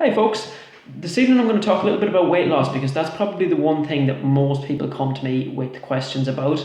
Hey folks, this evening I'm going to talk a little bit about weight loss because that's probably the one thing that most people come to me with questions about.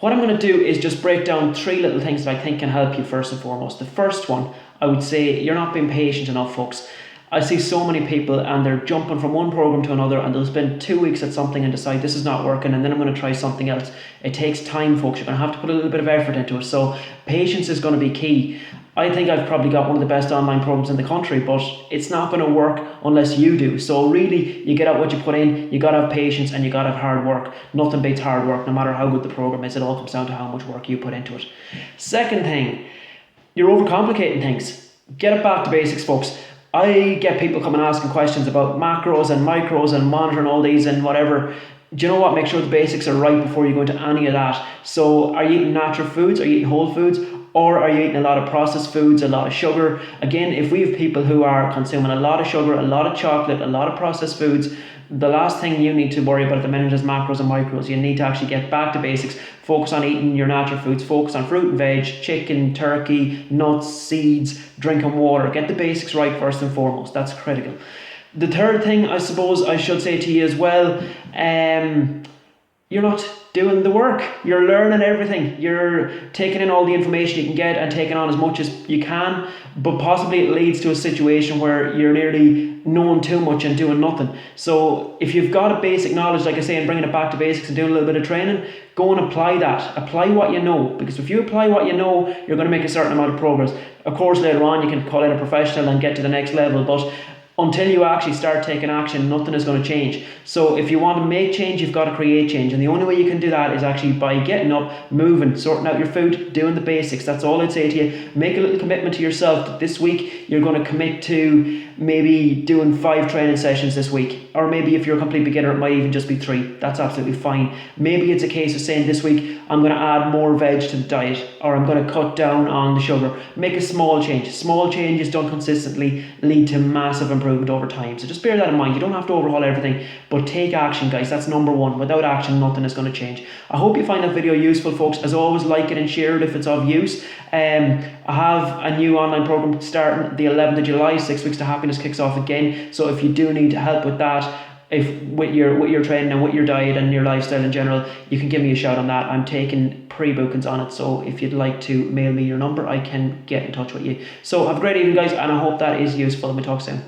What I'm going to do is just break down three little things that I think can help you first and foremost. The first one, I would say you're not being patient enough, folks. I see so many people and they're jumping from one program to another and they'll spend 2 weeks at something and decide this is not working and then I'm going to try something else. It takes time, folks. You're going to have to put a little bit of effort into it. So patience is going to be key. I think I've probably got one of the best online programs in the country, but it's not going to work unless you do. So really, you get out what you put in, you got to have patience and you got to have hard work. Nothing beats hard work, no matter how good the program is. It all comes down to how much work you put into it. Second thing, you're overcomplicating things. Get it back to basics, folks. I get people coming asking questions about macros and micros and monitoring all these and whatever. Do you know what? Make sure the basics are right before you go into any of that. So are you eating natural foods? Are you eating whole foods? Or are you eating a lot of processed foods, a lot of sugar? Again, if we have people who are consuming a lot of sugar, a lot of chocolate, a lot of processed foods, the last thing you need to worry about at the minute is macros and micros. You need to actually get back to basics. Focus on eating your natural foods. Focus on fruit and veg, chicken, turkey, nuts, seeds, drinking water. Get the basics right first and foremost. That's critical. The third thing I suppose I should say to you as well, you're not doing the work. You're learning everything. You're taking in all the information you can get and taking on as much as you can, but possibly it leads to a situation where you're nearly knowing too much and doing nothing. So if you've got a basic knowledge, like I say, and bringing it back to basics and doing a little bit of training, go and apply that. Apply what you know, because if you apply what you know, you're going to make a certain amount of progress. Of course, later on, you can call in a professional and get to the next level, but until you actually start taking action, nothing is going to change. So if you want to make change, you've got to create change. And the only way you can do that is actually by getting up, moving, sorting out your food, doing the basics. That's all I'd say to you. Make a little commitment to yourself that this week you're going to commit to maybe doing 5 training sessions this week. Or maybe if you're a complete beginner, it might even just be 3. That's absolutely fine. Maybe it's a case of saying this week, I'm going to add more veg to the diet, or I'm going to cut down on the sugar. Make a small change. Small changes done consistently lead to massive improvement over time. So just bear that in mind. You don't have to overhaul everything, but take action, guys. That's number one. Without action, nothing is going to change. I hope you find that video useful, folks. As always, like it and share it if it's of use. I have a new online program starting the 11th of July. 6 Weeks to Happiness kicks off again. So if you do need help with that, if with your training and with your diet and your lifestyle in general, you can give me a shout on that. I'm taking pre-bookings on it, so if you'd like to mail me your number, I can get in touch with you. So have a great evening, guys, and I hope that is useful, and we talk soon.